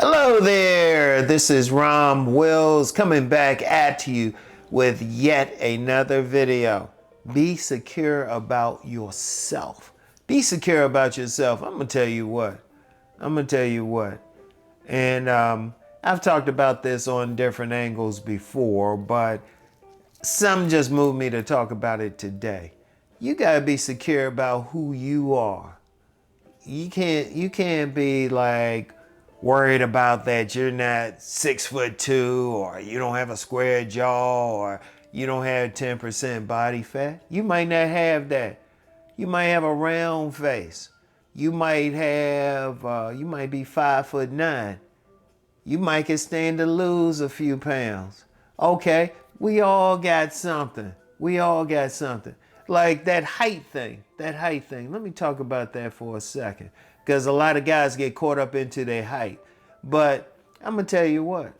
Hello there, this is RomWills coming back at you with yet another video. Be secure about yourself. Be secure about yourself. I'm gonna tell you what. And I've talked about this on different angles before, but some just moved me to talk about it today. You gotta be secure about who you are. You can't be like worried about that you're not 6'2", or you don't have a square jaw, or you don't have 10% body fat. You might not have that. You might have a round face. You might be 5'9". You might can stand to lose a few pounds. Okay, we all got something. Like that height thing. Let me talk about that for a second, because a lot of guys get caught up into their height. But I'm gonna tell you what.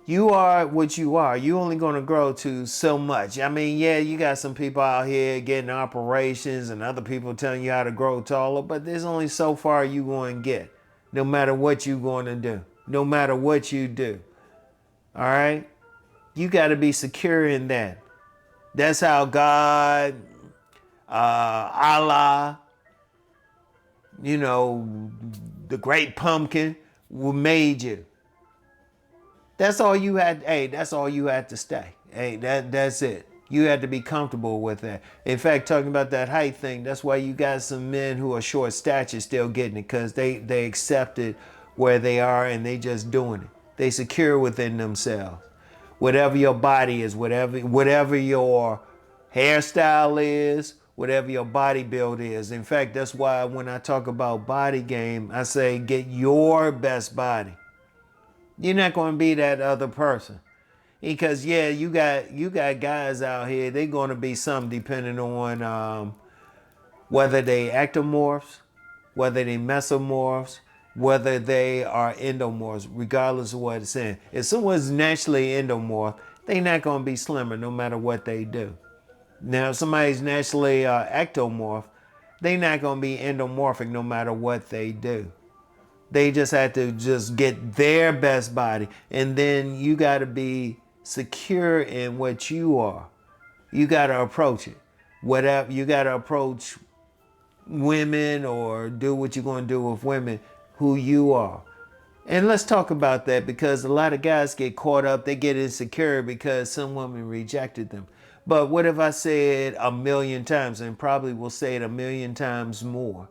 You are what you are. You only gonna grow to so much. I mean, yeah, you got some people out here getting operations and other people telling you how to grow taller, but there's only so far you going to get, no matter what you going to do, no matter what you do. All right? You got to be secure in that. That's how God, Allah, the great pumpkin made you. That's all you had. Hey, that's all you had to stay. Hey, that's it. You had to be comfortable with that. In fact, talking about that height thing, that's why you got some men who are short stature still getting it, because they accepted where they are and they just doing it. They secure within themselves. Whatever your body is, whatever your hairstyle is, whatever your body build is. In fact, that's why when I talk about body game, I say get your best body. You're not going to be that other person. Because yeah, you got guys out here, they're going to be some depending on whether they ectomorphs, whether they mesomorphs, whether they are endomorphs, regardless of what it's saying. If someone's naturally endomorph, they're not going to be slimmer no matter what they do. Now, if somebody's naturally ectomorph, they're not going to be endomorphic no matter what they do. They just have to just get their best body. And then you got to be secure in what you are. You got to approach it. Whatever, you got to approach women or do what you're going to do with women, who you are. And let's talk about that, because a lot of guys get caught up. They get insecure because some woman rejected them. But what if I say it 1,000,000 times, and probably will say it 1,000,000 times more?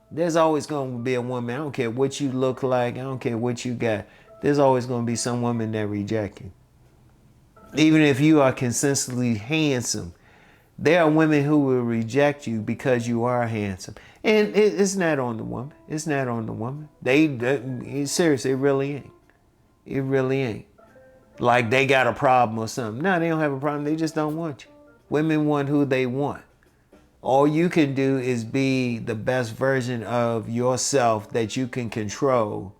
There's always going to be a woman. I don't care what you look like. I don't care what you got. There's always going to be some woman that reject you. Even if you are consistently handsome, there are women who will reject you because you are handsome. And it's not on the woman. It's not on the woman. Seriously, it really ain't. It really ain't. Like they got a problem or something. No, they don't have a problem. They just don't want you. Women want who they want. All you can do is be the best version of yourself that you can control,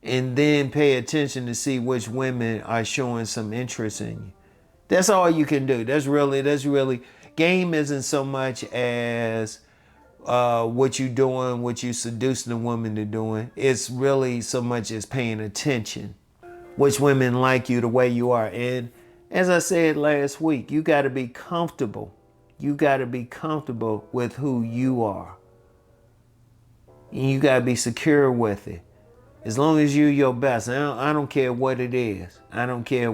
and then pay attention to see which women are showing some interest in you. That's all you can do. That's really, game isn't so much as what you doing, what you seducing the woman to doing. It's really so much as paying attention. Which women like you the way you are. And as I said last week, you got to be comfortable. You got to be comfortable with who you are. And you got to be secure with it. As long as you're your best. I don't care what it is. I don't care.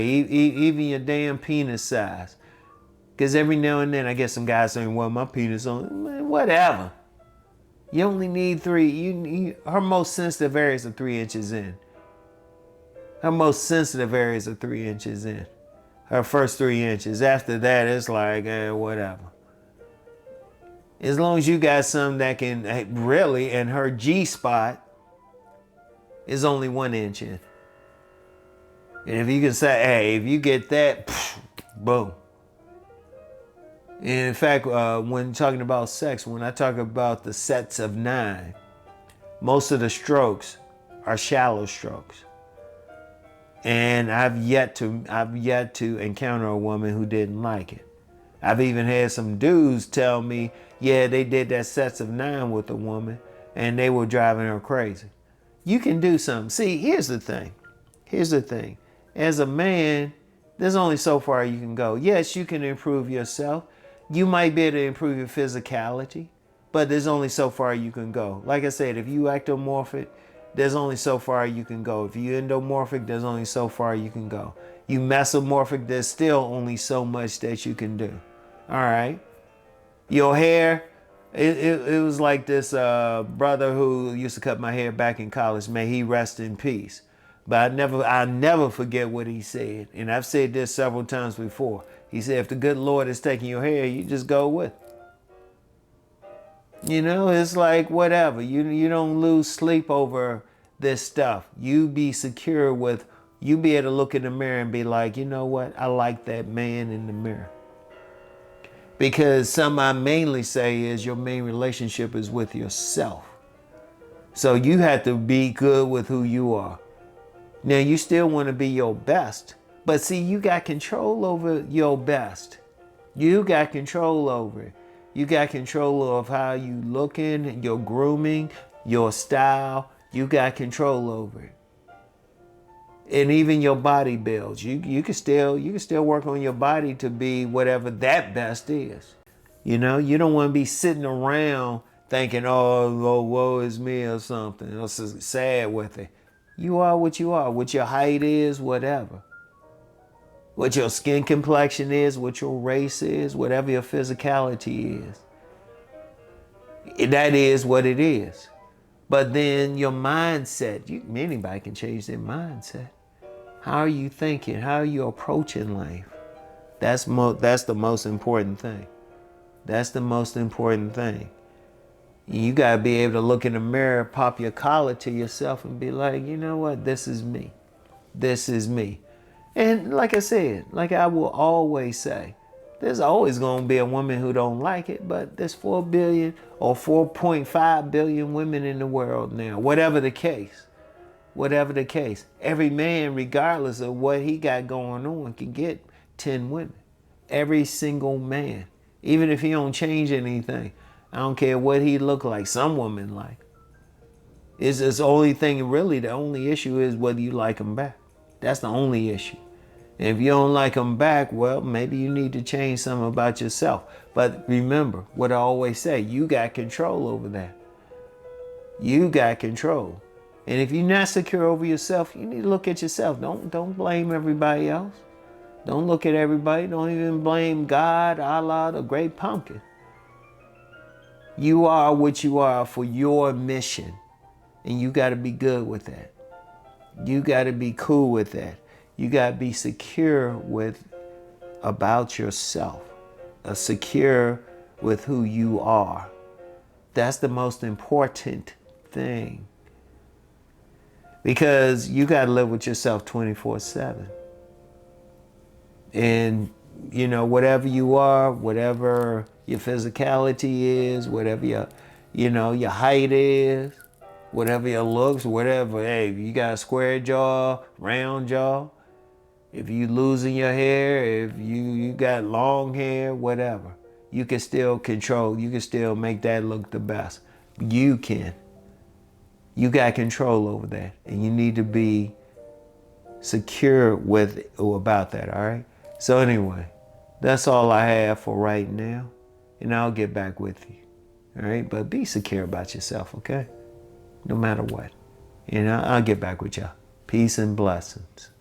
Even your damn penis size. Because every now and then I get some guys saying, well, my penis on. Man, whatever. You only need 3. Her most sensitive areas are 3 inches in. Her first 3 inches. After that, it's like, whatever. As long as you got something that can really, and her G spot is only 1 inch in. And if you can say, hey, if you get that, boom. And in fact, when talking about sex, when I talk about the sets of 9, most of the strokes are shallow strokes. And I've yet to encounter a woman who didn't like it. I've even had some dudes tell me, yeah, they did that sets of 9 with a woman, and they were driving her crazy. You can do something. See, here's the thing. Here's the thing. As a man, there's only so far you can go. Yes, you can improve yourself. You might be able to improve your physicality, but there's only so far you can go. Like I said, if you ectomorphic, there's only so far you can go. If you endomorphic, there's only so far you can go. You mesomorphic, there's still only so much that you can do. All right. Your hair, it was like this brother who used to cut my hair back in college. May he rest in peace. But I never forget what he said. And I've said this several times before. He said, if the good Lord is taking your hair, you just go with it. You know, it's like whatever. You don't lose sleep over this stuff. You be secure with, you be able to look in the mirror and be like, you know what? I like that man in the mirror. Because something I mainly say is your main relationship is with yourself. So you have to be good with who you are. Now you still want to be your best, but see, you got control over your best. You got control over it. You got control of how you looking, your grooming, your style. You got control over it. And even your body builds. You can still work on your body to be whatever that best is. You know, you don't want to be sitting around thinking, oh, woe is me or something. Or sad with it. You are what you are. What your height is, whatever. What your skin complexion is, what your race is, whatever your physicality is. That is what it is. But then your mindset, anybody can change their mindset. How are you thinking? How are you approaching life? That's the most important thing. That's the most important thing. You got to be able to look in the mirror, pop your collar to yourself and be like, you know what? This is me. This is me. And like I said, like I will always say, there's always going to be a woman who don't like it, but there's 4 billion or 4.5 billion women in the world now, whatever the case. Whatever the case, every man, regardless of what he got going on, can get 10 women. Every single man, even if he don't change anything. I don't care what he look like. Some women like. It's the only thing, really, the only issue is whether you like them back. That's the only issue. And if you don't like them back, well, maybe you need to change something about yourself. But remember what I always say, you got control over that. You got control. And if you're not secure over yourself, you need to look at yourself. Don't blame everybody else. Don't look at everybody. Don't even blame God, Allah, the great pumpkin. You are what you are for your mission. And you got to be good with that. You got to be cool with that. You got to be secure about yourself. Secure with who you are. That's the most important thing. Because you got to live with yourself 24/7. And, you know, whatever you are, whatever your physicality is, whatever your height is, whatever your looks, whatever. Hey, if you got a square jaw, round jaw, if you losing your hair, if you got long hair, whatever, you can still control. You can still make that look the best. You can. You got control over that, and you need to be secure with or about that, all right? So anyway, that's all I have for right now, and I'll get back with you, all right? But be secure about yourself, okay? No matter what. And I'll get back with y'all. Peace and blessings.